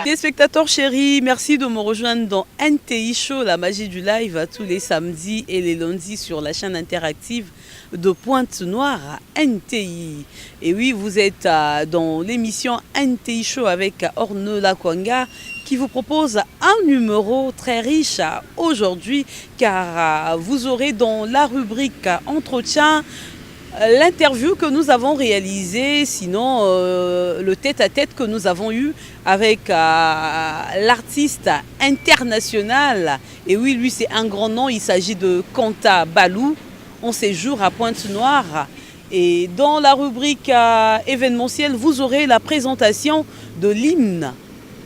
Les spectateurs chéris, merci de me rejoindre dans NTI Show, la magie du live, tous les samedis et les lundis sur la chaîne interactive de Pointe-Noire à NTI. Et oui, vous êtes dans l'émission NTI Show avec Ornella Kwanga qui vous propose un numéro très riche aujourd'hui car vous aurez dans la rubrique entretien l'interview que nous avons réalisée, sinon le tête-à-tête que nous avons eu avec l'artiste international. Et oui, lui c'est un grand nom, il s'agit de Kanta Balou, en séjour à Pointe-Noire. Et dans la rubrique événementielle, vous aurez la présentation de l'hymne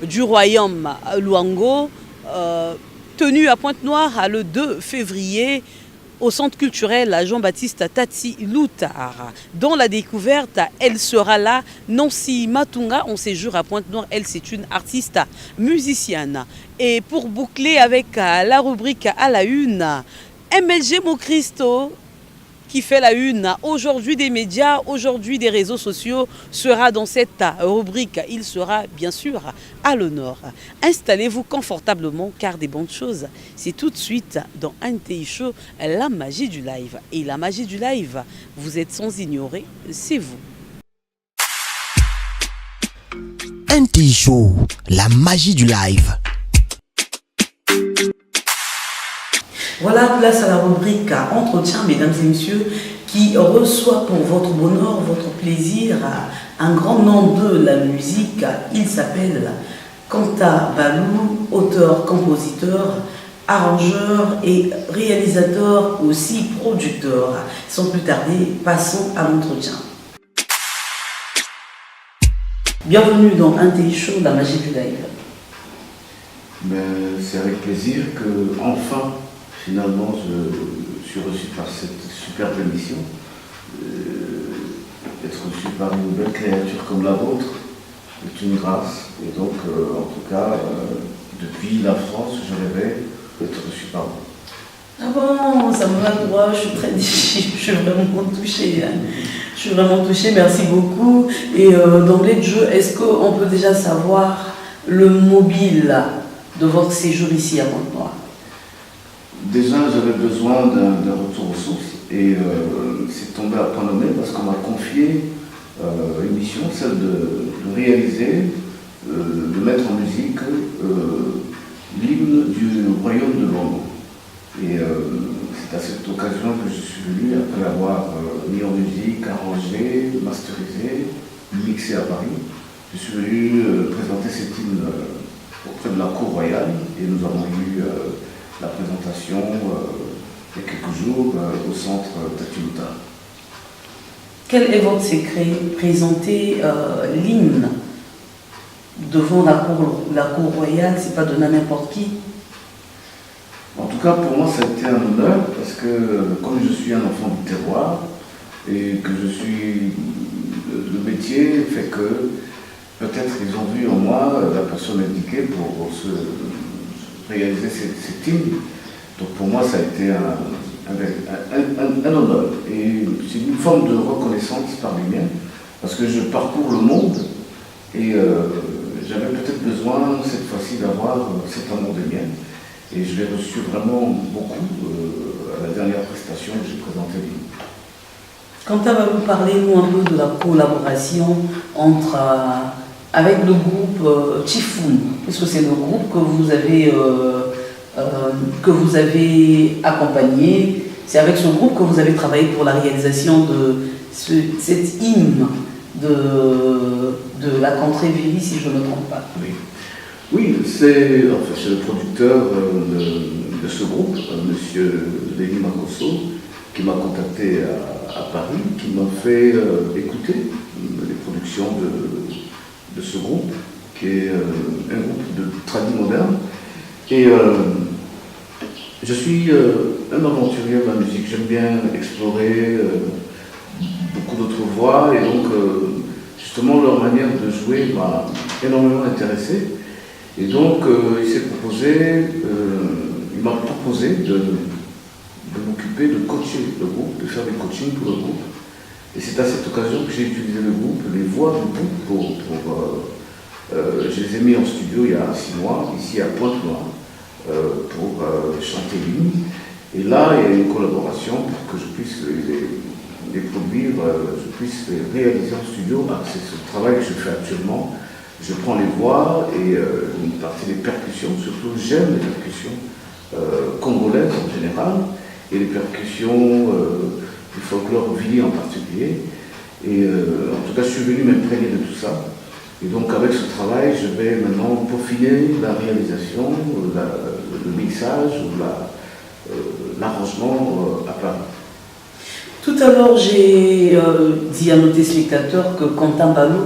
du royaume Luango, tenu à Pointe-Noire le 2 février. Au centre culturel Jean-Baptiste Tati Loutard. Dans la découverte, elle sera là. Nancy Matunga, en séjour à Pointe-Noire, elle c'est une artiste musicienne. Et pour boucler avec la rubrique à la une, MLG Mocristo, qui fait la une aujourd'hui des médias, aujourd'hui des réseaux sociaux, sera dans cette rubrique. Il sera bien sûr à l'honneur. Installez-vous confortablement car des bonnes choses, c'est tout de suite dans NTI Show, la magie du live. Et la magie du live, vous êtes sans ignorer, c'est vous. NTI Show, la magie du live. Voilà, place à la rubrique entretien, mesdames et messieurs, qui reçoit pour votre bonheur, votre plaisir, un grand nom de la musique. Il s'appelle Kanta Balou, auteur, compositeur, arrangeur et réalisateur, aussi producteur. Sans plus tarder, passons à l'entretien. Bienvenue dans NTI Show, la magie du live. C'est avec plaisir que, enfin, finalement, je suis reçu par cette superbe émission. Être reçu par une belle créature comme la vôtre est une grâce. Et donc, en tout cas, depuis la France, je rêvais d'être reçu par vous. Ah bon, ça me va droit, je suis très déchirée, je suis vraiment touchée. Je suis vraiment touchée, merci beaucoup. Et d'emblée de jeu, est-ce qu'on peut déjà savoir le mobile de votre séjour ici à Pointe-Noire? Déjà, j'avais besoin d'un retour aux sources et c'est tombé à point nommé parce qu'on m'a confié une mission, celle de réaliser, de mettre en musique l'hymne du royaume de Luango. Et c'est à cette occasion que je suis venu, après avoir mis en musique, arrangé, masterisé, mixé à Paris. Je suis venu présenter cet hymne auprès de la cour royale et nous avons eu la présentation il y a quelques jours au centre Tati Loutard. Quel est votre secret? Présenter l'hymne devant la cour royale, c'est pas donné à n'importe qui. En tout cas, pour moi, ça a été un honneur parce que comme je suis un enfant du terroir et que je suis le métier fait que peut-être ils ont vu en moi la personne indiquée pour se réaliser cet hymne. Donc pour moi, ça a été un honneur. Et c'est une forme de reconnaissance par les miens, parce que je parcours le monde et j'avais peut-être besoin cette fois-ci d'avoir cet amour des miens. Et je l'ai reçu vraiment beaucoup à la dernière prestation que j'ai présentée l'hymne. Quand on va vous parler, nous, un peu de la collaboration avec le groupe Typhoon, puisque c'est le groupe que vous avez accompagné. C'est avec ce groupe que vous avez travaillé pour la réalisation de cet hymne de la contrée Véli, si je ne me trompe pas. Oui, c'est le producteur de ce groupe, M. Lévi Makosso, qui m'a contacté à Paris, qui m'a fait écouter les productions de ce groupe, qui est un groupe de tradi moderne. Et je suis un aventurier de la musique. J'aime bien explorer beaucoup d'autres voix, et donc justement leur manière de jouer m'a énormément intéressé. Et donc il m'a proposé de m'occuper de coacher le groupe, de faire des coachings pour le groupe. Et c'est à cette occasion que j'ai utilisé le groupe, les voix du groupe pour Je les ai mis en studio il y a 6 mois, ici à Pointe-Noire, pour chanter l'hymne. Et là, il y a une collaboration pour que je puisse les produire, je puisse les réaliser en studio. C'est ce travail que je fais actuellement. Je prends les voix et une partie des percussions, surtout j'aime les percussions congolaises en général, et les percussions du folklore vili en particulier. Et en tout cas, je suis venu m'imprégner de tout ça. Et donc, avec ce travail, je vais maintenant peaufiner la réalisation, le mixage ou l'arrangement à Paris. Tout à l'heure, j'ai dit à nos téléspectateurs que Quentin Balou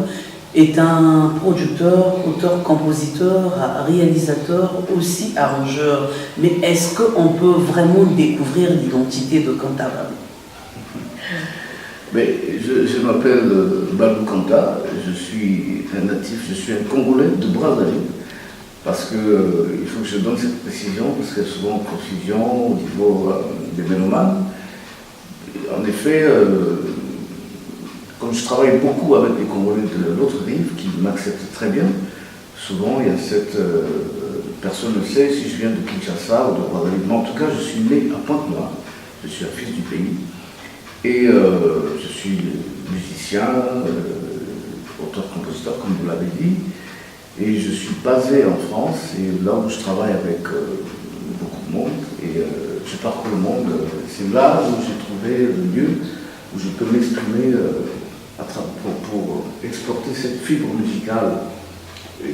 est un producteur, auteur, compositeur, réalisateur, aussi arrangeur. Mais est-ce qu'on peut vraiment découvrir l'identité de Quentin Balou? Mais je m'appelle Balou Kanta, je suis un natif, je suis un Congolais de Brazzaville, parce que il faut que je donne cette précision, parce qu'il y a souvent confusion au niveau des mélomanes. En effet, comme je travaille beaucoup avec les Congolais de l'autre rive, qui m'acceptent très bien, souvent il y a cette... personne ne sait si je viens de Kinshasa ou de Brazzaville, mais en tout cas je suis né à Pointe-Noire, je suis un fils du pays. Et je suis musicien, auteur-compositeur, comme vous l'avez dit, et je suis basé en France, et là où je travaille avec beaucoup de monde, et je parcours le monde. C'est là où j'ai trouvé le lieu où je peux m'exprimer pour exporter cette fibre musicale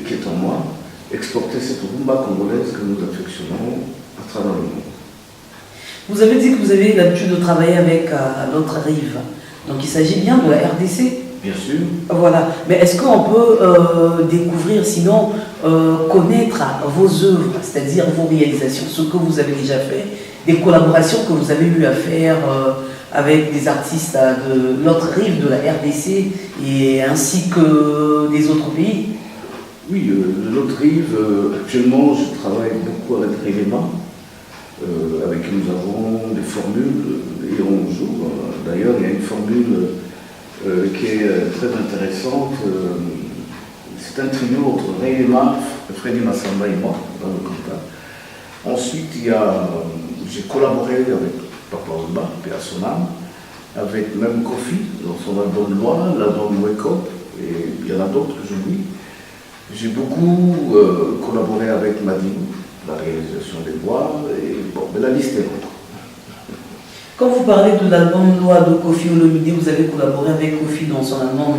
qui est en moi, exporter cette rumba congolaise que nous affectionnons à travers le monde. Vous avez dit que vous avez l'habitude de travailler avec l'autre rive. Donc il s'agit bien de la RDC. Bien sûr. Voilà. Mais est-ce qu'on peut découvrir, sinon connaître vos œuvres, c'est-à-dire vos réalisations, ce que vous avez déjà fait, des collaborations que vous avez eu à faire avec des artistes de l'autre rive de la RDC et ainsi que des autres pays? Oui, de l'autre rive, actuellement je travaille beaucoup avec Réléma. Avec qui nous avons des formules et on joue. D'ailleurs, il y a une formule qui est très intéressante. C'est un trio entre Réma, Freddy Massamba et moi, dans le Kanta. Ensuite, j'ai collaboré avec Papa Wemba, P.A. son âme, avec même Kofi, dans son album Loi, l'album Wake Up, et il y en a d'autres que j'oublie. J'ai beaucoup collaboré avec Madine, la réalisation des voix, et bon, mais la liste est longue. Quand vous parlez de l'album Loi de Kofi Olomide, vous avez collaboré avec Kofi dans son album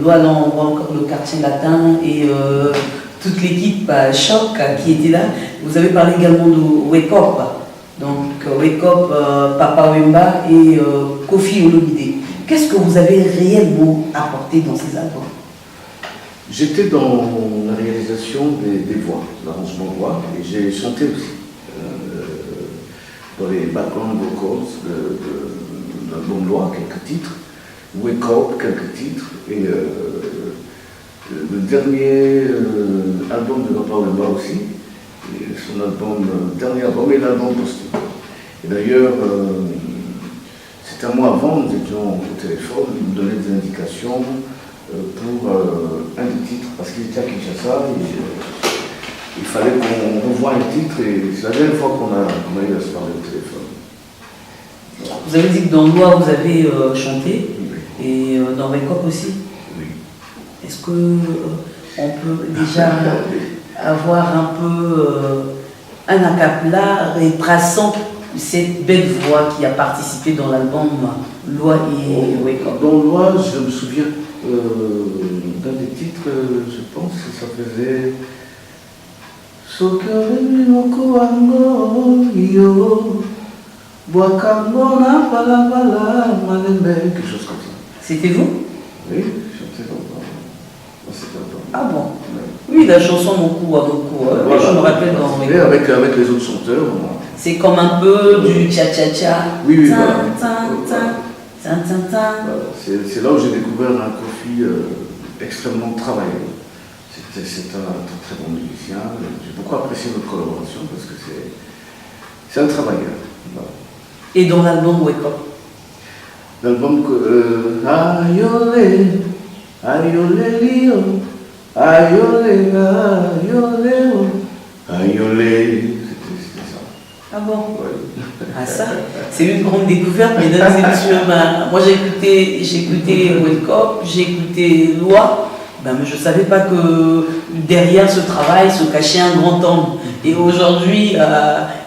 Loi, là on voit encore le quartier latin et toute l'équipe Choc qui était là. Vous avez parlé également de Wake Up, donc Wake Up, Papa Wemba et Kofi Olomide. Qu'est-ce que vous avez réellement apporté dans ces albums? J'étais dans la réalisation des voix, l'arrangement de voix, et j'ai chanté aussi dans les background vocals de l'album Loi, quelques titres, Wake Up, quelques titres, et le dernier album de Papa Wemba aussi, et son dernier album et l'album posthume. Et d'ailleurs, c'était un mois avant, nous étions au téléphone, il nous donnait des indications pour un des titres, parce qu'il était à Kinshasa, il fallait qu'on revoie un titre, et c'est la dernière fois qu'on a eu à se parler au téléphone. Vous avez dit que dans Loi, vous avez chanté, Oui. et dans Wake Up aussi. Oui. Est-ce qu'on peut déjà avoir un peu un acapella retraçant cette belle voix qui a participé dans l'album Loi et Wake Up? Dans Loi, je me souviens d'un des titres, je pense que ça faisait quelque chose comme ça. C'était vous? Oui, chantais dans cet album. Ah bon? Oui, la chanson Mon coup à mon coup. Voilà. Je me rappelle dans Et avec les autres chanteurs. C'est comme un peu du tcha-tcha-tcha. Oui, Tin, voilà. tin, tin, tin, tin, tin. Voilà. C'est là où j'ai découvert un Kofi extrêmement travailleur. C'est un très bon musicien. J'ai beaucoup apprécié notre collaboration parce que c'est un travailleur. Voilà. Et dans l'album Wake Up? L'album Ayole, Ayole Lio, Ayolé, ayolé, ayolé. C'était ça. Ah bon? Ouais. Ah ça, c'est une grande découverte, mesdames et messieurs. Ben, moi j'ai écouté Wake Up, j'ai écouté Loi. Ben, mais je ne savais pas que derrière ce travail se cachait un grand homme. Et aujourd'hui,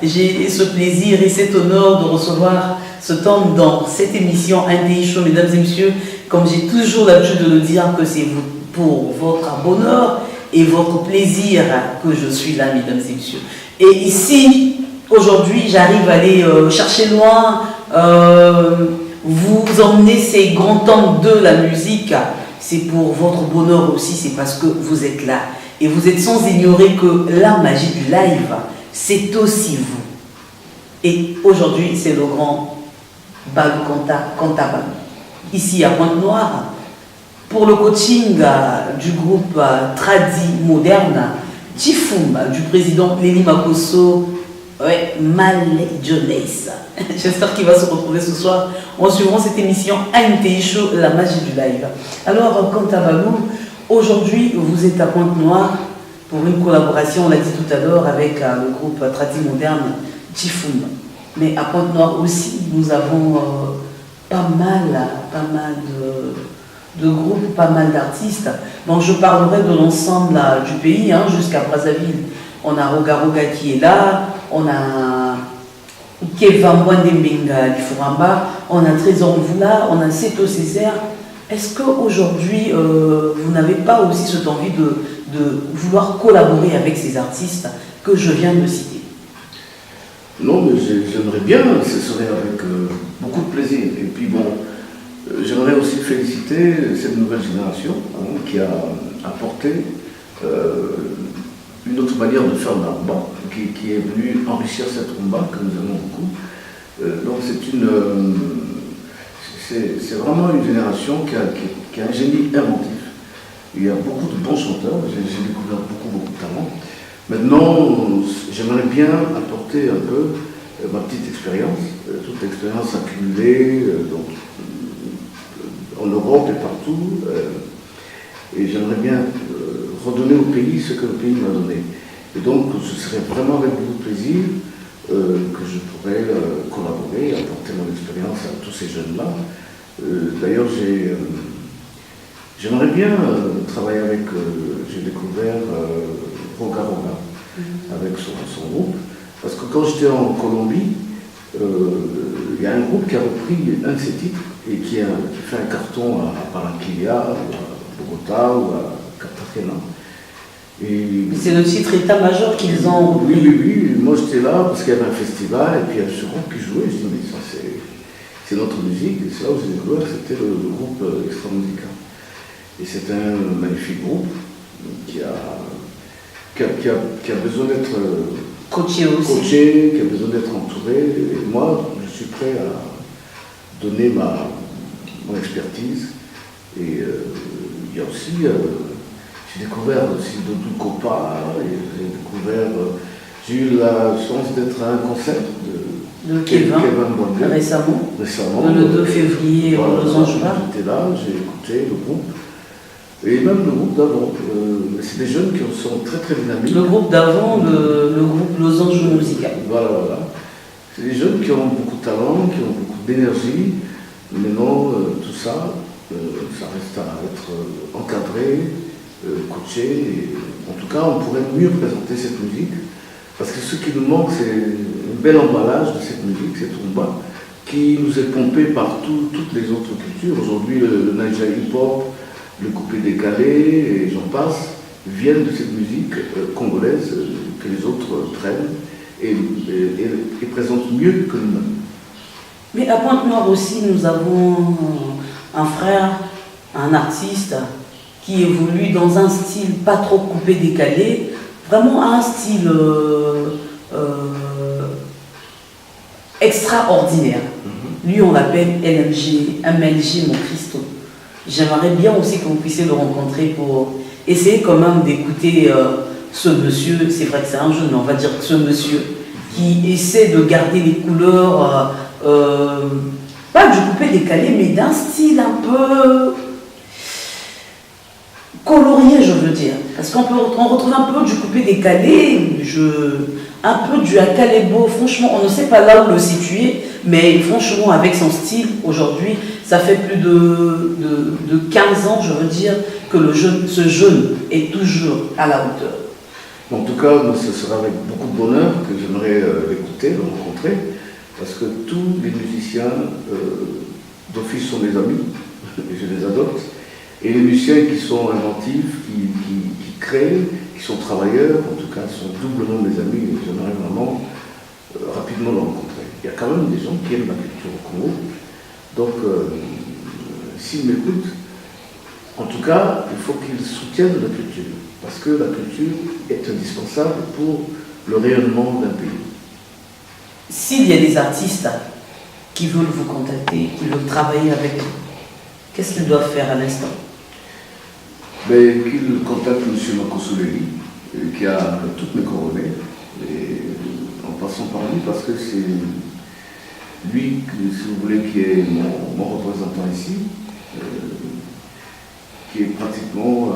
j'ai ce plaisir et cet honneur de recevoir cet homme dans cette émission NTI Show, mesdames et messieurs. Comme j'ai toujours l'habitude de le dire, que c'est pour votre bonheur et votre plaisir que je suis là, mesdames et messieurs. Et ici, aujourd'hui, j'arrive à aller chercher loin, vous emmener ces grands hommes de la musique. C'est pour votre bonheur aussi, c'est parce que vous êtes là. Et vous êtes sans ignorer que la magie du live, c'est aussi vous. Et aujourd'hui, c'est le grand Balou Kantaban, ici à Pointe-Noire, pour le coaching du groupe Tradi Moderne, Tifum, du président Léni Makosso, ouais, Malé Jones. J'espère qu'il va se retrouver ce soir en suivant cette émission NTI Show, la magie du live. Alors, quant à Balou, aujourd'hui, vous êtes à Pointe-Noire pour une collaboration, on l'a dit tout à l'heure, avec le groupe Tradi Moderne, Tifum. Mais à Pointe-Noire aussi, nous avons pas mal de groupes, pas mal d'artistes. Donc, je parlerai de l'ensemble du pays, jusqu'à Brazzaville. On a Roga Roga qui est là, on a Keva Mwandembenga Lifuramba, on a Trésor Mvula, on a Seto Césaire. Est-ce qu'aujourd'hui, vous n'avez pas aussi cette envie de vouloir collaborer avec ces artistes que je viens de citer? Non, mais j'aimerais bien, ce serait avec beaucoup de plaisir. Et puis bon, j'aimerais aussi féliciter cette nouvelle génération qui a apporté une autre manière de faire la rumba, qui est venue enrichir cette rumba que nous aimons beaucoup. Donc c'est vraiment une génération qui a un génie inventif. Il y a beaucoup de bons chanteurs, j'ai découvert beaucoup de talents. Maintenant, j'aimerais bien apporter un peu ma petite expérience, toute l'expérience accumulée en Europe et partout. Et j'aimerais bien redonner au pays ce que le pays m'a donné. Et donc, ce serait vraiment avec beaucoup de plaisir que je pourrais collaborer, apporter mon expérience à tous ces jeunes-là. D'ailleurs, j'aimerais bien travailler avec, j'ai découvert Roga Roga, avec son groupe. Parce que quand j'étais en Colombie, il y a un groupe qui a repris un de ses titres et qui fait un carton à Barranquilla, ou à Bogota, ou à Cartagena. C'est le titre état-major qu'ils ont repris. Oui. Moi j'étais là parce qu'il y avait un festival et puis il y a ce groupe qui jouait. Je dis mais ça c'est notre musique. Et c'est là où j'ai découvert que c'était le groupe Extra Musica. Et c'est un magnifique groupe qui a besoin d'être coaché aussi. Coaché, qui a besoin d'être entouré. Et moi, je suis prêt à donner mon expertise. Et il y a aussi, j'ai découvert aussi Dodou Kopa, j'ai eu la chance d'être à un concert de Kevin Mwandembenga récemment, le 2 février aux Losange-Bar. J'étais là, j'ai écouté le groupe. Et même le groupe d'avant, c'est des jeunes qui sont très très dynamiques. Le groupe d'avant, le groupe Losange Musical. Voilà. C'est des jeunes qui ont beaucoup de talent, qui ont beaucoup d'énergie. Maintenant, tout ça, ça reste à être encadré, coaché. Et, en tout cas, on pourrait mieux présenter cette musique. Parce que ce qui nous manque, c'est un bel emballage de cette musique, cette rumba, qui nous est pompée par toutes les autres cultures. Aujourd'hui, le Naija hip-hop, le coupé décalé, et j'en passe, viennent de cette musique congolaise que les autres prennent et présentent mieux que nous-mêmes. Mais à Pointe-Noire aussi, nous avons un frère, un artiste qui évolue dans un style pas trop coupé décalé, vraiment un style extraordinaire. Lui, on l'appelle MLG Mon Christo. J'aimerais bien aussi que vous puissiez le rencontrer pour essayer quand même d'écouter ce monsieur, c'est vrai que c'est un jeune, mais on va dire ce monsieur, qui essaie de garder les couleurs, pas du coupé décalé, mais d'un style un peu colorié, je veux dire. Parce qu'on retrouve un peu du coupé-décalé, un peu du Akalebo. Franchement, on ne sait pas là où le situer, mais franchement, avec son style, aujourd'hui, ça fait plus de 15 ans, je veux dire, que ce jeune est toujours à la hauteur. En tout cas, moi, ce sera avec beaucoup de bonheur que j'aimerais l'écouter, le rencontrer, parce que tous les musiciens d'office sont des amis, et je les adopte, et les musiciens qui sont inventifs, qui créent, qui sont travailleurs, en tout cas, sont doublement des amis, et j'aimerais vraiment rapidement le rencontrer. Il y a quand même des gens qui aiment la culture au Congo, donc s'ils m'écoutent, en tout cas, il faut qu'ils soutiennent la culture, parce que la culture est indispensable pour le rayonnement d'un pays. S'il y a des artistes qui veulent vous contacter, qui veulent travailler avec vous, qu'est-ce qu'ils doivent faire à l'instant? Qu'ils contactent M. Makosoleli, qui a toutes mes coordonnées, et en passant par lui, parce que c'est lui, si vous voulez, qui est mon représentant ici, qui est pratiquement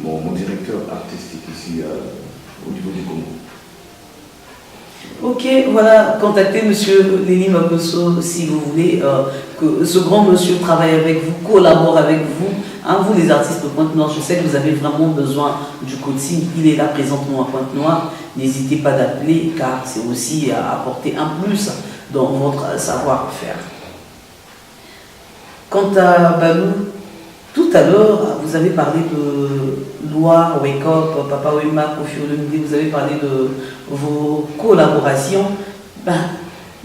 mon directeur artistique ici au niveau du Congo. Ok, voilà, contactez monsieur Lenny Makoso si vous voulez que ce grand monsieur travaille avec vous, collabore avec vous. Hein, vous les artistes de Pointe-Noire, je sais que vous avez vraiment besoin du coaching. Il est là présentement à Pointe-Noire. N'hésitez pas d'appeler car c'est aussi à apporter un plus dans votre savoir-faire. Quant à Balou, tout à l'heure, vous avez parlé de Loire, Wake Up, Papa Wema, Kofi Olomide, vous avez parlé de vos collaborations.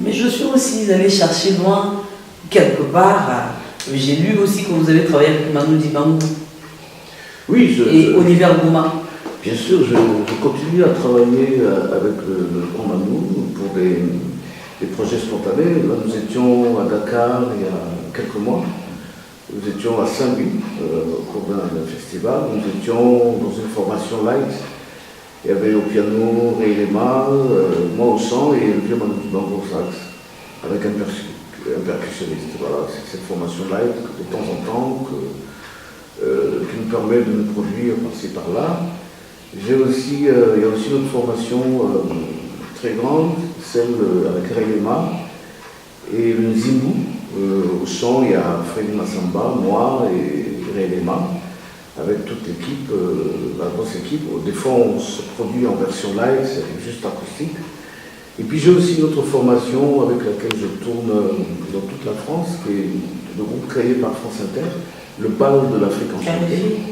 Mais je suis aussi allé chercher loin, quelque part. J'ai lu aussi que vous avez travaillé avec Manu Dibango. Oui, et Olivier Gouma. Bien sûr, je continue à travailler avec le grand Manu pour des projets spontanés. Là, nous étions à Dakar il y a quelques mois. Nous étions à Saint-Louis, au cours d'un festival. Nous étions dans une formation light. Il y avait au piano Ray Lema, moi au chant et le vieux Manu Dibango au sax, avec un percussionniste. Voilà, c'est cette formation light de temps en temps qui nous permet de nous produire par-ci par-là. Il y a aussi une autre formation très grande, celle avec Ray Lema et le Nzimbu. Au chant, il y a Freddy Massamba, moi et Ray Lema, avec toute l'équipe, la grosse équipe. Des fois, on se produit en version live, c'est juste acoustique. Et puis j'ai aussi une autre formation avec laquelle je tourne dans toute la France, qui est le groupe créé par France Inter, le bal de l'Afrique enchantée.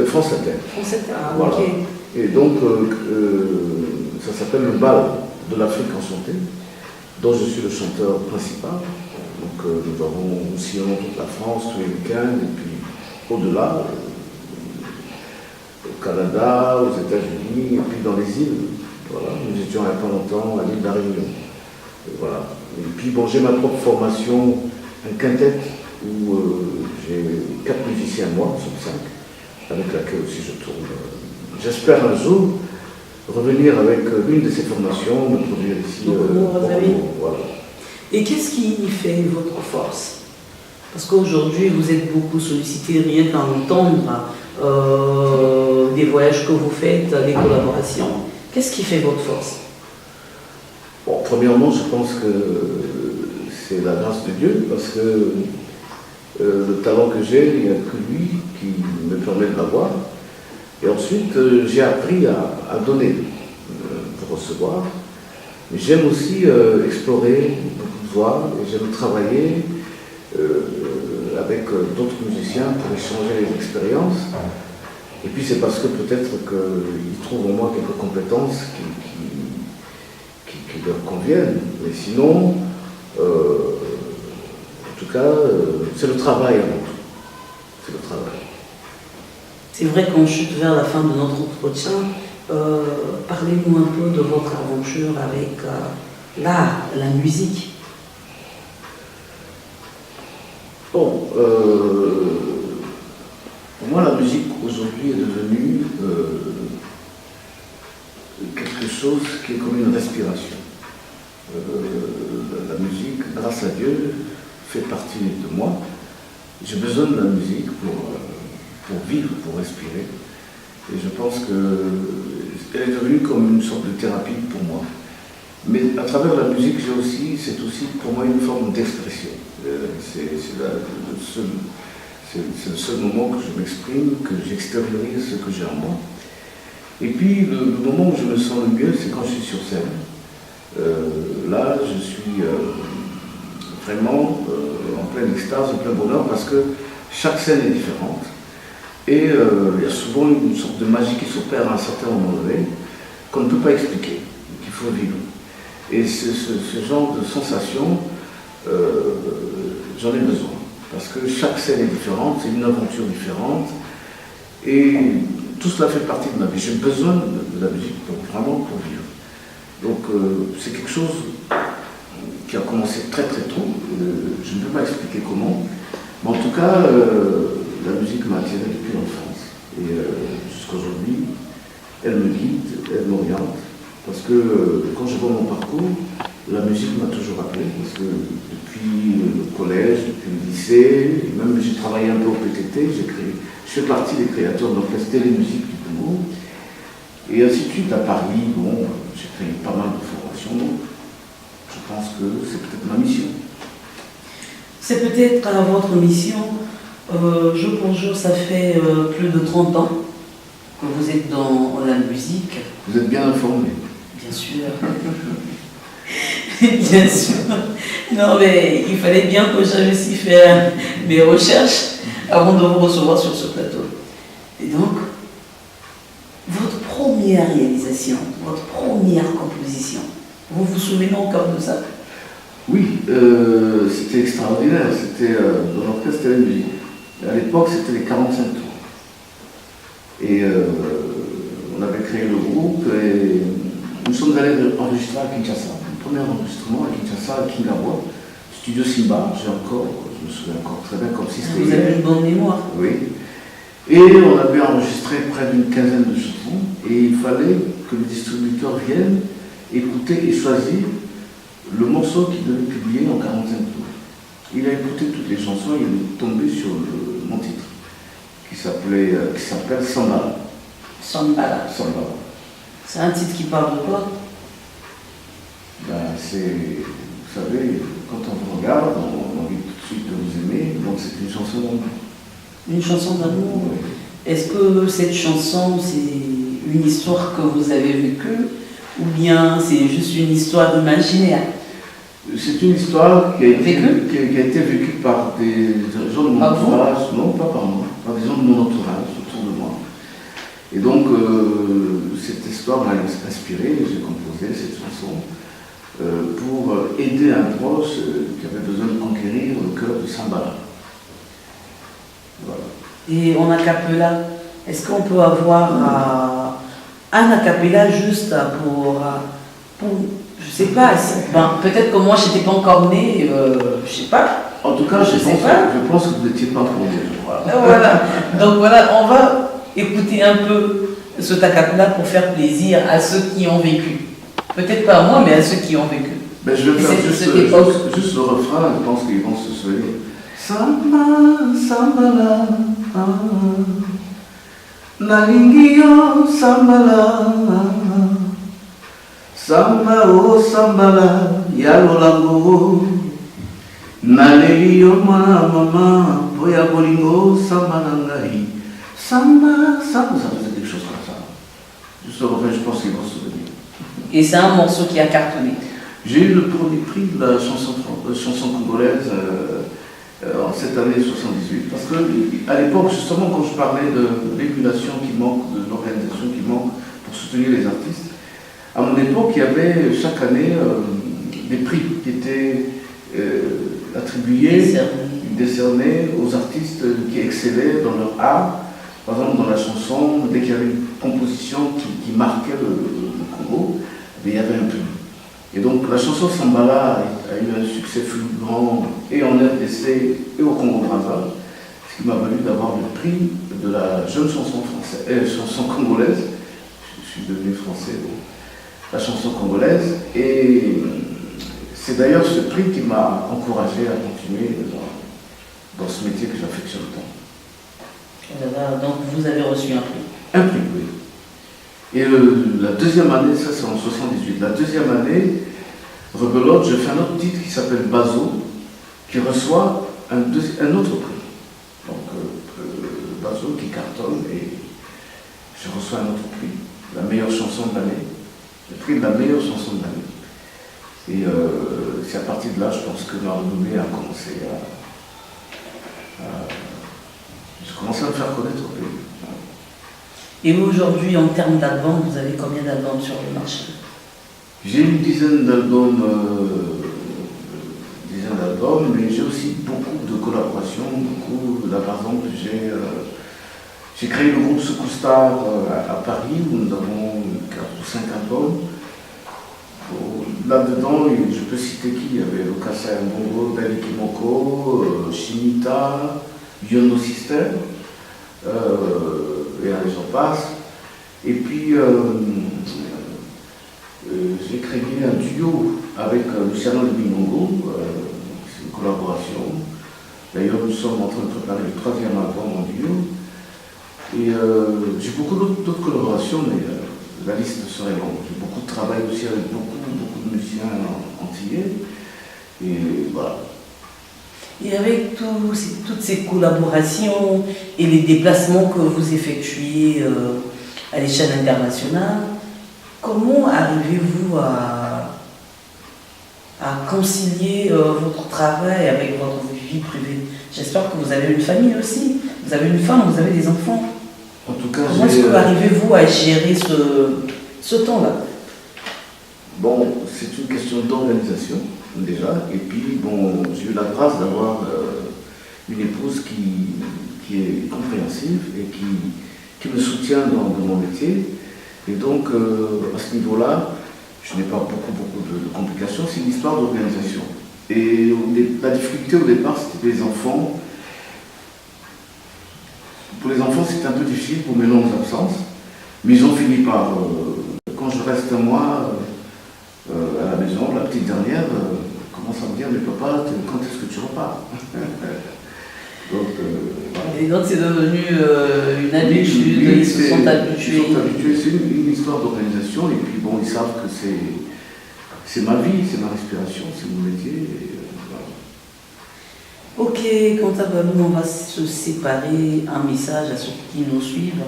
France Inter. France Inter, voilà. Ok. Et donc, ça s'appelle le bal de l'Afrique enchantée, dont je suis le chanteur principal. Donc nous avons sillonné toute la France tous les week-ends, et puis au-delà, au Canada, aux États-Unis, et puis dans les îles. Voilà, nous étions il n'y a pas longtemps à l'île de la Réunion. Et voilà. Et puis bon, j'ai ma propre formation, un quintet, où j'ai 4 musiciens moi, sur 5, avec laquelle aussi je tourne. J'espère un jour revenir avec l'une de ces formations, me produire ici. Voilà. Et qu'est-ce qui fait votre force? Parce qu'aujourd'hui, vous êtes beaucoup sollicité, rien qu'à entendre des voyages que vous faites, des collaborations. Qu'est-ce qui fait votre force? Bon, premièrement, je pense que c'est la grâce de Dieu, parce que le talent que j'ai, il n'y a que lui qui me permet de l'avoir. Et ensuite, j'ai appris à donner pour recevoir. Mais j'aime aussi explorer beaucoup de voix, et j'aime travailler avec d'autres musiciens pour échanger les expériences. Et puis c'est parce que peut-être qu'ils trouvent en moi quelques compétences qui leur conviennent. Mais sinon, en tout cas, c'est le travail avant tout. C'est le travail. C'est vrai qu'on chute vers la fin de notre entretien. Parlez-nous un peu de votre aventure avec l'art, la musique. Bon, pour moi, la musique aujourd'hui est devenue quelque chose qui est comme une respiration. La musique, grâce à Dieu, fait partie de moi. J'ai besoin de la musique pour vivre, pour respirer. Et je pense qu'elle est devenue comme une sorte de thérapie pour moi. Mais à travers la musique, c'est aussi pour moi une forme d'expression. C'est le seul moment que je m'exprime, que j'extériorise ce que j'ai en moi. Et puis le moment où je me sens le mieux, c'est quand je suis sur scène. Là, je suis vraiment en pleine extase, en plein bonheur, parce que chaque scène est différente. Et il y a souvent une sorte de magie qui s'opère à un certain moment donné, qu'on ne peut pas expliquer, qu'il faut vivre. Et ce genre de sensation, j'en ai besoin. Parce que chaque scène est différente, c'est une aventure différente. Et tout cela fait partie de ma vie. J'ai besoin de la musique vraiment pour vivre. Donc c'est quelque chose qui a commencé très très tôt. Je ne peux pas expliquer comment. Mais en tout cas, la musique m'a attiré depuis l'enfance. Et jusqu'à aujourd'hui, elle me guide, elle m'oriente. Parce que quand je vois mon parcours, la musique m'a toujours appelé. Parce que depuis le collège, depuis le lycée, et même j'ai travaillé un peu au PTT, je fais partie des créateurs de l'orchestre Télémusique du Congo. Et ainsi de suite, à Paris, bon, j'ai fait pas mal de formations. Donc je pense que c'est peut-être ma mission. C'est peut-être votre mission. Jour pour jour, ça fait plus de 30 ans que vous êtes dans la musique. Vous êtes bien informé. Bien sûr. Bien sûr. Non, mais il fallait bien que j'aille aussi faire mes recherches avant de vous recevoir sur ce plateau. Et donc, votre première réalisation, votre première composition, vous vous souvenez encore de ça? Oui, c'était extraordinaire. C'était dans l'orchestre Télémusique. À l'époque, c'était les 45 tours. Et on avait créé le groupe et nous sommes allés enregistrer à Kinshasa. Le premier enregistrement à Kinshasa, à Kingawa, studio Simba, je me souviens encore très bien comme si c'était. Vous avez une bonne mémoire. Oui. Et on avait enregistré près d'une quinzaine de chansons et il fallait que le distributeur vienne écouter et choisir le morceau qu'il devait publier en 45 tours. Il a écouté toutes les chansons et il est tombé sur mon titre qui s'appelle Sambala. Sambala. Sambala. C'est un titre qui parle de quoi? Vous savez, quand on vous regarde, on a envie tout de suite de vous aimer, donc c'est une chanson d'amour. Une chanson d'amour. Oui. Est-ce que cette chanson, c'est une histoire que vous avez vécue ou bien c'est juste une histoire imaginaire? C'est une histoire qui a été vécue par des gens de mon entourage, non pas par moi, par des gens de mon entourage autour de moi. Et donc, cette histoire m'a inspiré, j'ai composé cette chanson pour aider un proche qui avait besoin de conquérir le cœur de Sambala. Voilà. Et en acapella, est-ce qu'on peut avoir un acapella juste pour je sais pas, peut-être que moi je n'étais pas encore née, je sais pas. En tout cas, je pense que vous n'étiez pas pour moi. Voilà. Donc voilà, on va écouter un peu ce acapella pour faire plaisir à ceux qui ont vécu. Peut-être pas à moi, mais à ceux qui ont vécu. Ben, je vais faire juste le refrain, je pense qu'ils vont se souvenir. Samba, sambala, nalingio, sambala, samba o sambala, yalolango, nalelio mama, boya bolingo, sambala ngai, samba, samba, ça faisait quelque chose comme ça. Juste le refrain, je pense qu'ils vont se souvenir. Et c'est un morceau qui a cartonné. J'ai eu le premier prix de la chanson congolaise en cette année 78, parce qu'à l'époque, justement, quand je parlais de l'émulation qui manque, de l'organisation qui manque pour soutenir les artistes, à mon époque, il y avait chaque année des prix qui étaient attribués, décernés aux artistes qui excellaient dans leur art. Par exemple, dans la chanson, dès qu'il y avait une composition qui marquait le Congo, il y avait un prix. Et donc la chanson Sambala a eu un succès fulgurant et en RDC et au Congo-Brazzaville, ce qui m'a valu d'avoir le prix de la jeune chanson chanson congolaise. Je suis devenu français, donc la chanson congolaise. Et c'est d'ailleurs ce prix qui m'a encouragé à continuer dans ce métier que j'affectionne tant. Donc vous avez reçu un prix. Un prix, oui. Et la deuxième année, ça c'est en 78, la deuxième année, rebelote, je fais un autre titre qui s'appelle Bazo, qui reçoit un autre prix. Donc Bazo qui cartonne et je reçois un autre prix, la meilleure chanson de l'année, le prix de la meilleure chanson de l'année. Et c'est à partir de là, je pense que ma renommée a commencé je commençais à me faire connaître au pays. Et aujourd'hui, en termes d'albums, vous avez combien d'albums sur le marché? J'ai une dizaine d'albums, mais j'ai aussi beaucoup de collaborations. Là, par exemple, j'ai créé le groupe Soukoustar à Paris, où nous avons 4 ou 5 albums. Là-dedans, je peux citer qui? Il y avait Okasa Mbongo, Dali Kimoko, Shinita, Yono System, et j'en passe. Et puis, j'ai créé un duo avec Luciano Liminongo, c'est une collaboration. D'ailleurs, nous sommes en train de préparer le 3e album en duo. Et j'ai beaucoup d'autres collaborations, mais la liste serait longue. J'ai beaucoup de travail aussi avec beaucoup de musiciens antillais. Et voilà. Et avec toutes ces collaborations et les déplacements que vous effectuez à l'échelle internationale, comment arrivez-vous à concilier votre travail avec votre vie privée? J'espère que vous avez une famille aussi, vous avez une femme, vous avez des enfants. En tout cas, comment est-ce que arrivez-vous à gérer ce temps-là? Bon, c'est une question d'organisation déjà, et puis bon, j'ai eu la grâce d'avoir une épouse qui est compréhensive et qui me soutient dans mon métier. Et donc, à ce niveau-là, je n'ai pas beaucoup de complications, c'est une histoire d'organisation. Et la difficulté au départ, c'était les enfants. Pour les enfants, c'était un peu difficile pour mes longues absences, mais ils ont fini par, quand je reste un mois à la maison, la petite dernière commence à me dire, mais papa, quand est-ce que tu repars? Donc, voilà. Et donc c'est devenu une habitude, oui, ils se sont habitués. Ils sont habitués, c'est une histoire d'organisation, et puis bon, ils savent que c'est ma vie, c'est ma respiration, c'est mon métier. Et, voilà. Ok, quant à nous, on va se séparer. Un message à ceux qui nous suivent,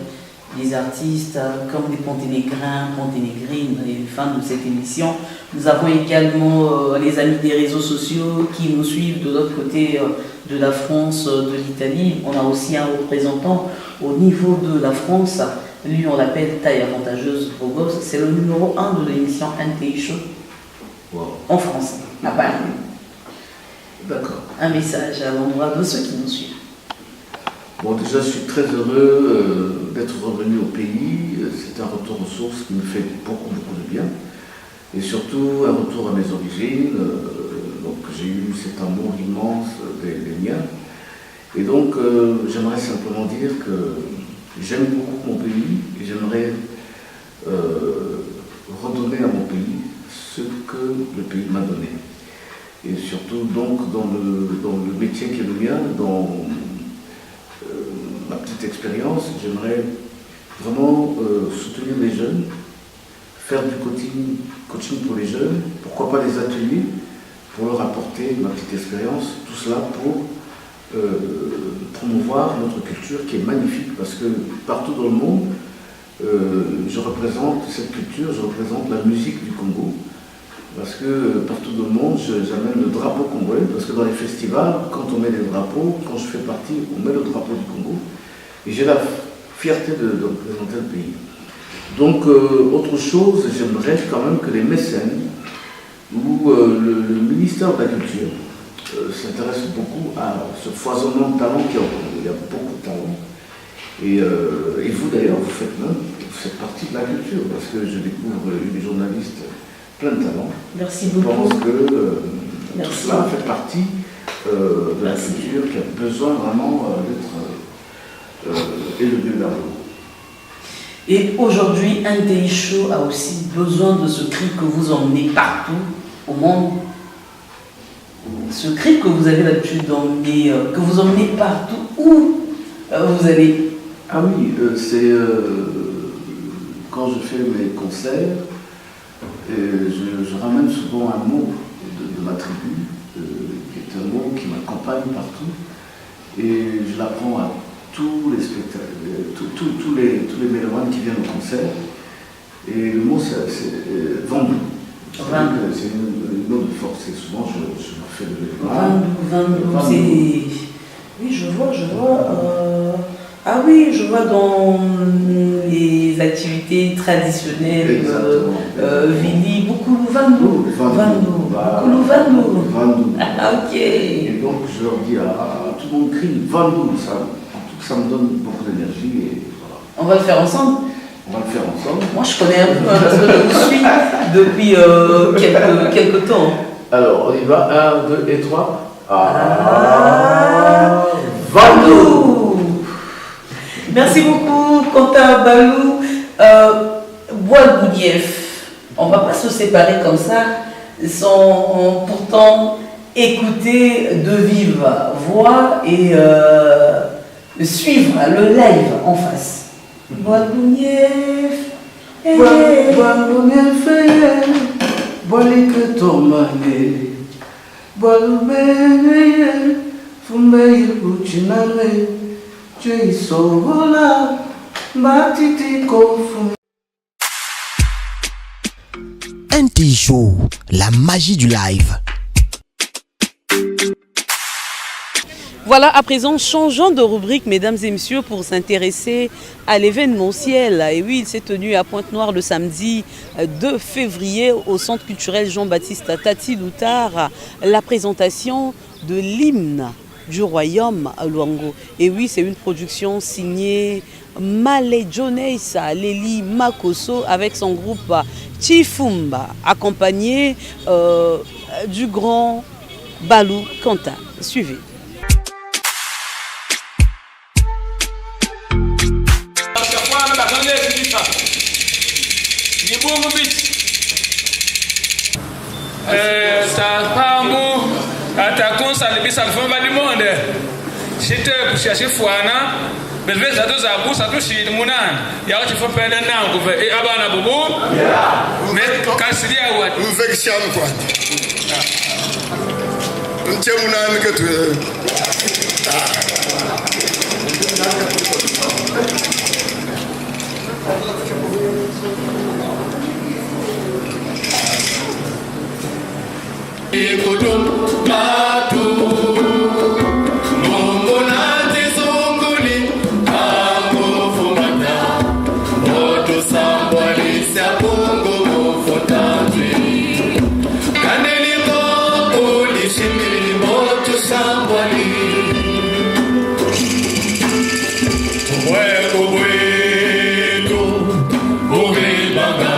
les artistes comme les Ponténégrins, Ponténégrines, les fans de cette émission. Nous avons également les amis des réseaux sociaux qui nous suivent de l'autre côté de la France, de l'Italie. On a aussi un représentant au niveau de la France. Lui, on l'appelle Taille Avantageuse Bogos. C'est le numéro 1 de l'émission NTI Show en France, à Paris. D'accord. Un message à l'endroit de ceux qui nous suivent. Bon, déjà, je suis très heureux d'être revenu au pays. C'est un retour aux sources qui me fait beaucoup de bien. Et surtout, un retour à mes origines. Donc, j'ai eu cet amour immense des miens. Et donc, j'aimerais simplement dire que j'aime beaucoup mon pays et j'aimerais redonner à mon pays ce que le pays m'a donné. Et surtout, donc, dans le métier qui est le mien, dans ma petite expérience, j'aimerais vraiment soutenir les jeunes, faire du coaching pour les jeunes, pourquoi pas des ateliers, pour leur apporter ma petite expérience, tout cela pour promouvoir notre culture qui est magnifique, parce que partout dans le monde, je représente cette culture, je représente la musique du Congo, parce que partout dans le monde, j'amène le drapeau congolais, parce que dans les festivals, quand on met des drapeaux, quand je fais partie, on met le drapeau du Congo, et j'ai la fierté de représenter le pays. Donc, autre chose, j'aimerais quand même que les mécènes ou le ministère de la Culture s'intéresse beaucoup à ce foisonnement de talents qu'il y a au Congo. Il y a beaucoup de talents. Et vous d'ailleurs, vous faites partie de la culture, parce que je découvre des journalistes plein de talents. Merci beaucoup. Je pense que tout cela fait partie de la culture qui a besoin vraiment d'être élevé vers le haut. Et aujourd'hui, NTI Show a aussi besoin de ce cri que vous emmenez partout au monde. Ce cri que vous avez l'habitude d'emmener, que vous emmenez partout, où vous allez? Ah oui, c'est quand je fais mes concerts, je ramène souvent un mot de ma tribu, qui est un mot qui m'accompagne partout, et je l'apprends à tous les spectacles, tous les mélomanes qui viennent au concert. Et le mot c'est Vandou. C'est une autre force, et souvent je leur fais de l'élément. Vandou, c'est... Oui, je vois. Ah oui, je vois dans les activités traditionnelles, Vili, beaucoup Vandou. Ah, ok. Et donc je leur dis, tout le monde crie Vandou, ça me donne beaucoup d'énergie. Et voilà. On va le faire ensemble? On va le faire ensemble. Moi je connais un peu, parce que je vous suis depuis quelques temps. Alors, on y va, 1, 2 et 3. Vandou. Merci beaucoup, Quentin Balou. Bois-Goudief, on ne va pas se séparer comme ça, sans pourtant écouter de vive voix et suivre le live en face. Bois-Goudief, Bois-Goudief, Bois-Lique Tomane, Bois-Goudief, Fumbe Uchinale, Jeisola, Batiti Kofu. NTI Show, la magie du live. Voilà, à présent, changeons de rubrique, mesdames et messieurs, pour s'intéresser à l'événementiel. Et oui, il s'est tenu à Pointe-Noire le samedi 2 février au Centre culturel Jean-Baptiste Tati Loutard, la présentation de l'hymne du royaume Luango. Et oui, c'est une production signée Malé Joneisa Leli Makoso avec son groupe Chifumba, accompagné du grand Balou Quentin. Suivez. Atakon salibisa lifamba limonde shite kushashi fuana belveza to za busa to shi munan ya wati fo pende na ko ve abana bubu me kasiria wa infection kwa nche munan ke tu Ikudum matu Mungunati sunguli Kangu fumata Moto sambwali Siapungu mufutantwi Kaneliko ulishimili Moto sambwali Mweko mwetu Uvibaga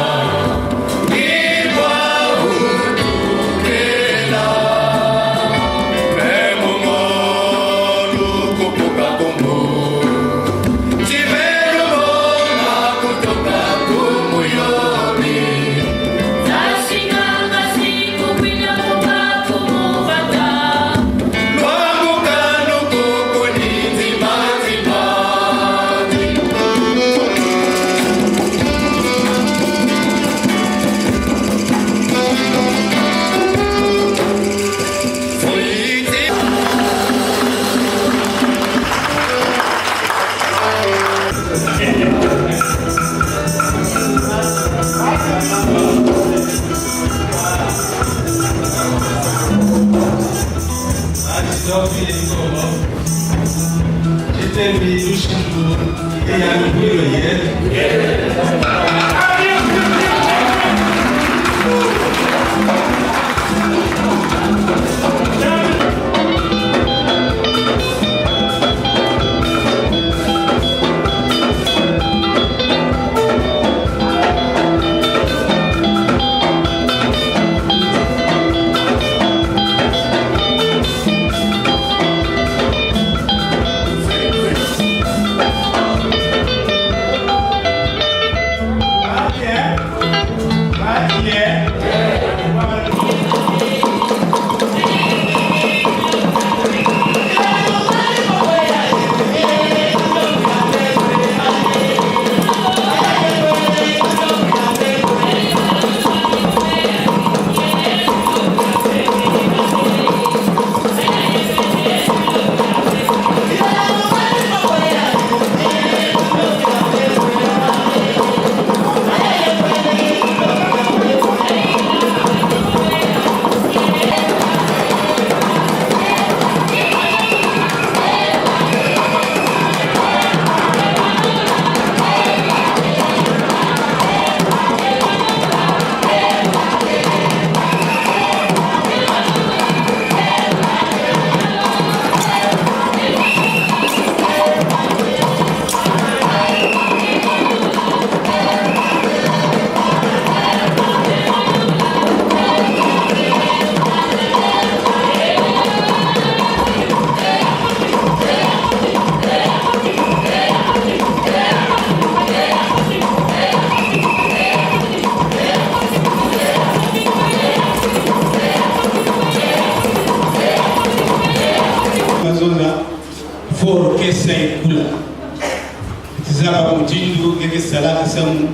zala mutindu ngeke sala kasamu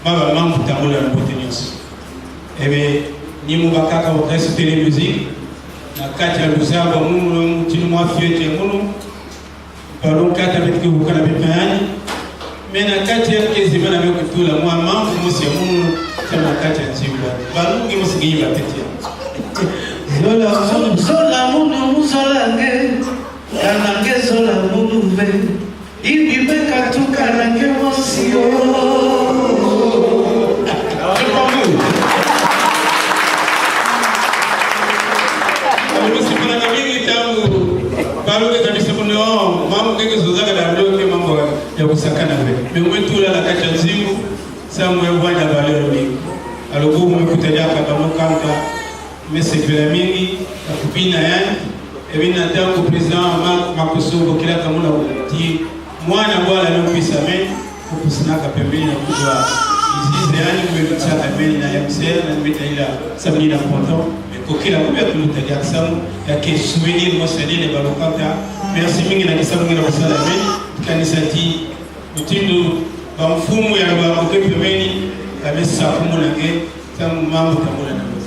maba mambu tamola na potenios ebe ni mu bakaka au reste télé musique na kati ya luzaba munu mutindu mwa fiete munu balon kata betki bukana bepayani mena kati ya kezima na bekutula mwa mambu musi ya munu kama kati ya nzimba balon ngi musigi batetia zola munu zola nge kanange zola munu be ibi beka tu kanange mosio baluke kabisa kuno mambo ngeke zozaga da ndoke mambo ya kusakana be mwetula la kacha nzimu samwe ubanja balero mingi alokuwa mwekutajaka bamokanga mesevela mingi akupina yani ebina tangu president makusubo kila kamuna ti mwana bwala lompisa me kukusinaka pembeni na kujwa izize yani mwekuta pembeni na MCR na mbita ila sabini na ponton kokila kubya tulutajaka samu ya ke souvenir mosadine balokanta merci mingi na kisamu ngira kusala me kanisa ti mutindo bamfumu ya bamuke pembeni kabisa kumuna nge tamu mambo kamuna na mutindo.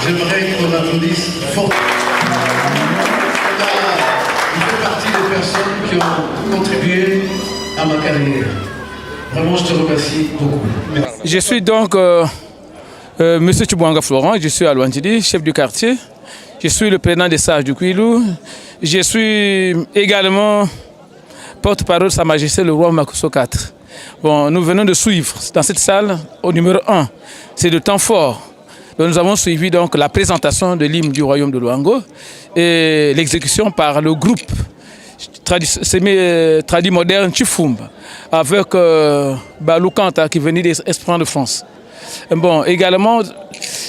J'aimerais qu'on applaudisse fort. Il fait partie des personnes qui ont contribué à ma carrière. Vraiment, je te remercie beaucoup. Merci. Je suis donc Monsieur Tchibouanga Florent, je suis à Luandjili, chef du quartier. Je suis le président des sages du Kouilou. Je suis également porte-parole de Sa Majesté le roi Makuso IV. Bon, nous venons de suivre dans cette salle au numéro 1. C'est de temps fort. Donc, nous avons suivi donc la présentation de l'hymne du royaume de Luango et l'exécution par le groupe tradi moderne Chifumba avec Balou Kanta qui venait des Esprits de France. Bon, également,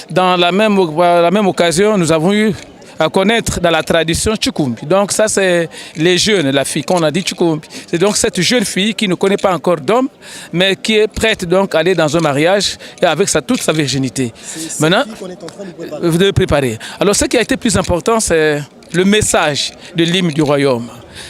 dans la même occasion, nous avons eu à connaître dans la tradition Tchukumbi. Donc ça, c'est les jeunes, la fille qu'on a dit Tchukumbi. C'est donc cette jeune fille qui ne connaît pas encore d'homme, mais qui est prête donc à aller dans un mariage et avec toute sa virginité. Maintenant, de préparer. Alors ce qui a été plus important, c'est le message de l'hymne du royaume.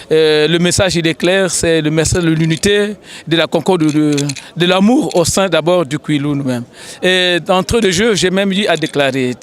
Le message, il est clair, c'est le message de l'unité, de la concorde, de l'amour au sein d'abord du Kouilou nous-mêmes. Et d'entrée de jeu, j'ai même eu à déclarer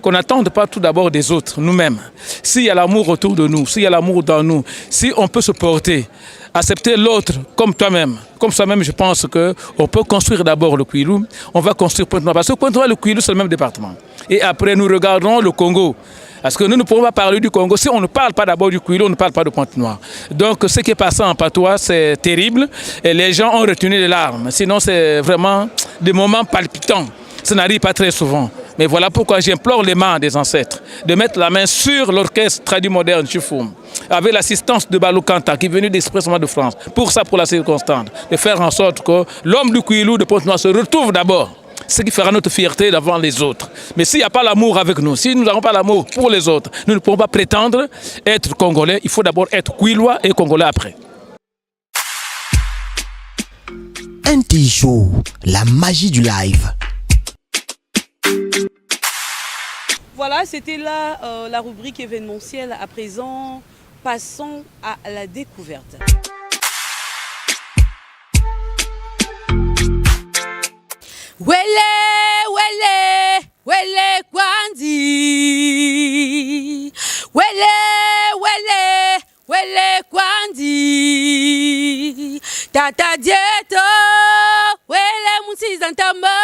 qu'on n'attende pas tout d'abord des autres, nous-mêmes. S'il y a l'amour autour de nous, s'il y a l'amour dans nous, si on peut se porter, accepter l'autre comme toi-même, comme soi-même, je pense qu'on peut construire d'abord le Kouilou, on va construire Pointe-Noire. Parce que Pointe-Noire et le Kouilou, c'est le même département. Et après, nous regardons le Congo. Parce que nous ne pouvons pas parler du Congo. Si on ne parle pas d'abord du Kouilou, on ne parle pas de Pointe-Noire. Donc ce qui est passé en patois, c'est terrible. Et les gens ont retenu les larmes. Sinon, c'est vraiment des moments palpitants. Ça n'arrive pas très souvent. Mais voilà pourquoi j'implore les mains des ancêtres de mettre la main sur l'orchestre tradi moderne Chifoum, avec l'assistance de Balou Kanta qui est venu d'Expressément de France. Pour ça, pour la circonstance, de faire en sorte que l'homme du Kouilou de Pointe-Noire se retrouve d'abord. Ce qui fera notre fierté devant les autres. Mais s'il n'y a pas l'amour avec nous, si nous n'avons pas l'amour pour les autres, nous ne pourrons pas prétendre être Congolais. Il faut d'abord être Kouilois et Congolais après. NTI Show, la magie du live. Voilà, c'était là la rubrique événementielle. À présent, passons à la découverte. Wele, wele, wele kwandi. Wele, wele, wele kwandi. Tata dieto, wele musizantamba.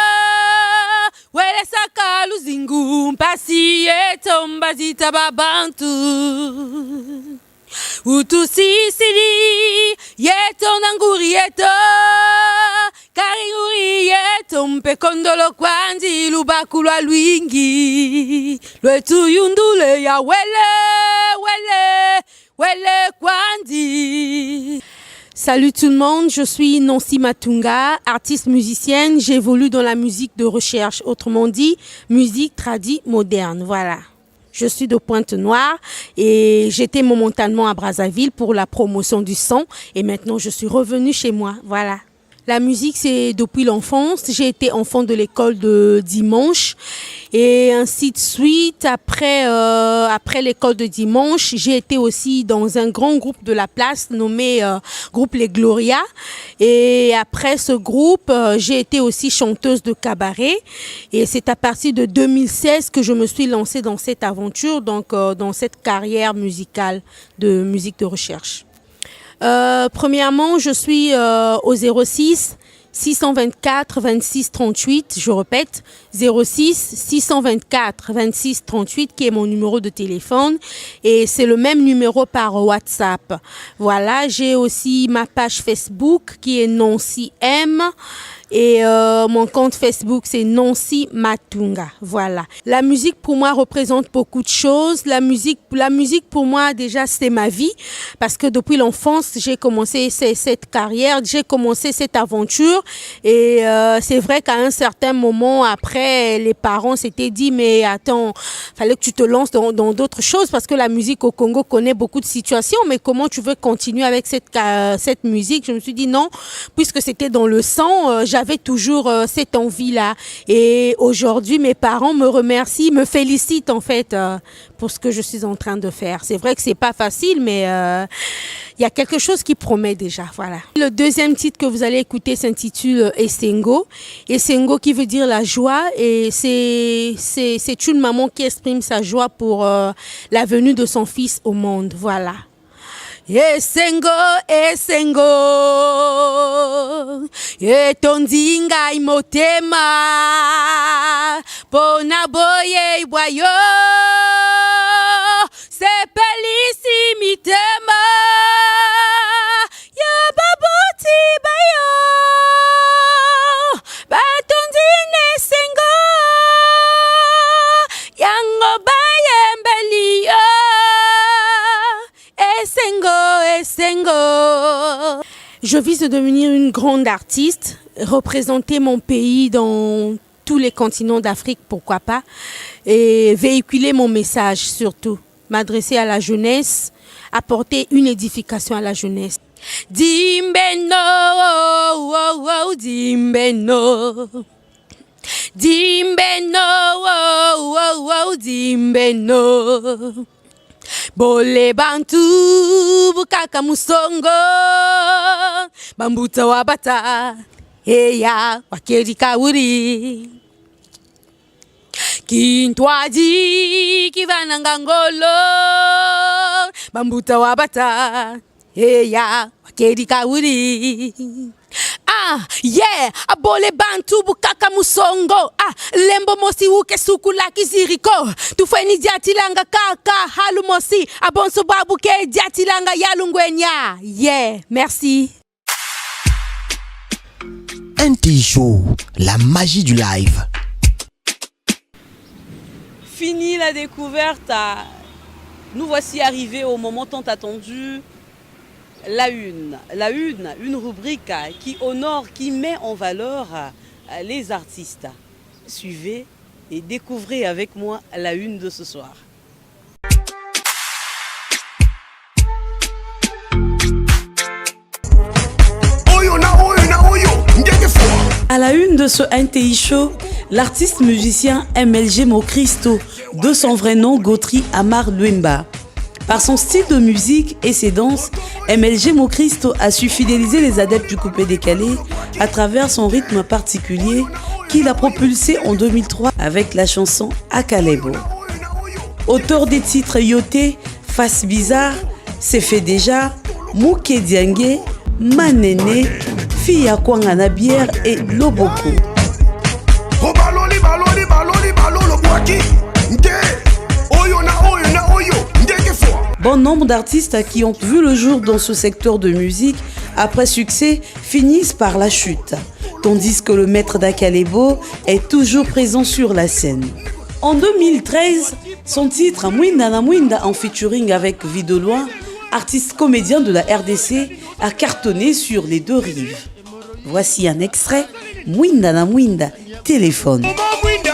Wele saka luzingu, mpasi yeto mbazita babantu. Utu sisili, yeto nanguri yeto. Karinguri yeto mpekondolo kwandi lubakulwa lwingi. Lwetu yundule ya wele, wele, wele kwandi. Salut tout le monde, je suis Nancy Matunga, artiste musicienne. J'évolue dans la musique de recherche, autrement dit, musique tradi moderne, voilà. Je suis de Pointe-Noire et j'étais momentanément à Brazzaville pour la promotion du son et maintenant je suis revenue chez moi, voilà. La musique, c'est depuis l'enfance. J'ai été enfant de l'école de dimanche et ainsi de suite. Après l'école de dimanche, j'ai été aussi dans un grand groupe de la place nommé groupe Les Gloria. Et après ce groupe, j'ai été aussi chanteuse de cabaret. Et c'est à partir de 2016 que je me suis lancée dans cette aventure, donc dans cette carrière musicale de musique de recherche. Premièrement, je suis au 06 624 26 38, je répète, 06 624 26 38 qui est mon numéro de téléphone et c'est le même numéro par WhatsApp. Voilà, j'ai aussi ma page Facebook qui est Nancy M. Et mon compte Facebook, c'est Nancy Matunga. Voilà. La musique, pour moi, représente beaucoup de choses. La musique pour moi, déjà, c'est ma vie. Parce que depuis l'enfance, j'ai commencé cette carrière, j'ai commencé cette aventure. Et c'est vrai qu'à un certain moment, après, les parents s'étaient dit, mais attends, fallait que tu te lances dans d'autres choses. Parce que la musique au Congo connaît beaucoup de situations. Mais comment tu veux continuer avec cette musique? Je me suis dit non, puisque c'était dans le sang, j'avais toujours cette envie-là. Et aujourd'hui, mes parents me remercient, me félicitent en fait pour ce que je suis en train de faire. C'est vrai que c'est pas facile, mais il y a quelque chose qui promet déjà. Voilà. Le deuxième titre que vous allez écouter s'intitule Esengo. Esengo qui veut dire la joie. Et c'est une maman qui exprime sa joie pour la venue de son fils au monde. Voilà. Esengo, esengo, etondinga imotema, pona boye iwayo, sepelisi mitema, ya babuti bayo, batondine esengo, yango baye mbeliyo. Esengo, esengo. Je vise de devenir une grande artiste, représenter mon pays dans tous les continents d'Afrique, pourquoi pas, et véhiculer mon message surtout, m'adresser à la jeunesse, apporter une édification à la jeunesse. Dimbeno, oh, oh, oh, dimbeno. Dimbeno, oh, oh, oh, dimbeno. Bole bantu bukaka musongo bambuta wabata eya wakeri kauri kintwaji kivananga ngolo bambuta wabata eya wakeri kauri. Ah, yeah, abole bantu bukaka musongo. Ah, lembo mosi uke sukula kiziriko. Tufeni diatilanga kaka halu mosi. Abonso babuke diatilanga yalungwenya. Yeah, merci. NTI Show, la magie du live. Fini la découverte. Nous voici arrivés au moment tant attendu. La une rubrique qui honore, qui met en valeur les artistes. Suivez et découvrez avec moi la une de ce soir. À la une de ce NTI Show, l'artiste musicien MLG Mokristo, de son vrai nom Gautry Amar Luemba. Par son style de musique et ses danses, MLG Mokristo a su fidéliser les adeptes du coupé-décalé à travers son rythme particulier qu'il a propulsé en 2003 avec la chanson Akalebo. Auteur des titres Yoté, Face Bizarre, C'est fait déjà, Mouké Diangue, Manene, Fia Kwangana Bière et Loboko. Bon nombre d'artistes qui ont vu le jour dans ce secteur de musique, après succès, finissent par la chute, tandis que le maître d'Akalebo est toujours présent sur la scène. En 2013, son titre Mwinda na Mwinda en featuring avec Vidoloin, artiste comédien de la RDC, a cartonné sur les deux rives. Voici un extrait, Mwinda na Mwinda, téléphone. Mwinda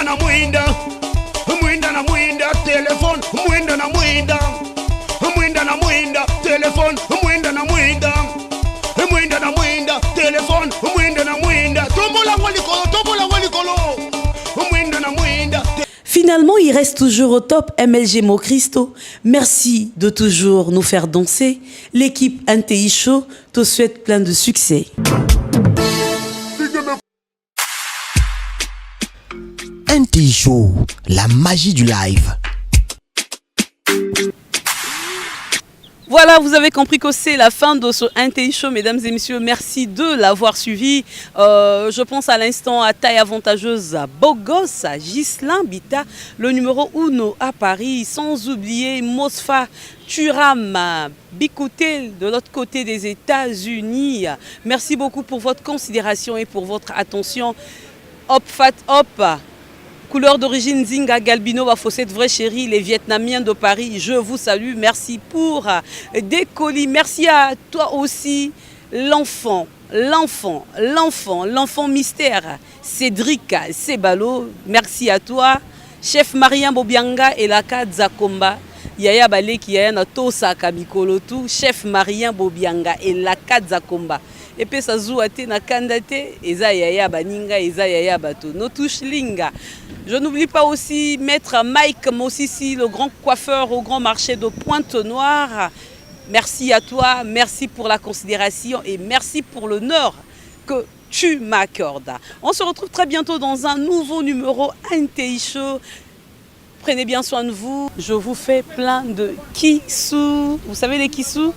na mwinda, mwinda na mwinda, téléphone, mwinda na mwinda, mwinda na mwinda, téléphone, mwinda na Maman, il reste toujours au top, MLG Mo Christo. Merci de toujours nous faire danser. L'équipe NTI Show te souhaite plein de succès. NTI Show, la magie du live. Voilà, vous avez compris que c'est la fin de ce NTI Show, mesdames et messieurs. Merci de l'avoir suivi. Je pense à l'instant à Taille Avantageuse, à Bogos, à Ghislain Bita, le numéro 1 à Paris, sans oublier Mosfa Turam, Bikoutel, de l'autre côté des États-Unis. Merci beaucoup pour votre considération et pour votre attention. Hop, fat, hop. Couleur d'origine Zinga Galbino, Fossette Vrai Chéri, les Vietnamiens de Paris, je vous salue. Merci pour des colis. Merci à toi aussi, l'enfant mystère, Cédric Sebalo. Merci à toi, chef Marien Bobianga et Laka Zakomba. Yaya Baleki Yaya Natosa Kamikolotu, chef Marien Bobianga et Laka Zakomba. Et puis ça joue à na kandate, Eza Yaya Baninga, Eza Yaya Bato, no touche linga. Je n'oublie pas aussi Maître Mike Mossissi, le grand coiffeur au grand marché de Pointe-Noire. Merci à toi, merci pour la considération et merci pour l'honneur que tu m'accordes. On se retrouve très bientôt dans un nouveau numéro NTI Show. Prenez bien soin de vous. Je vous fais plein de kissous. Vous savez les kissous ?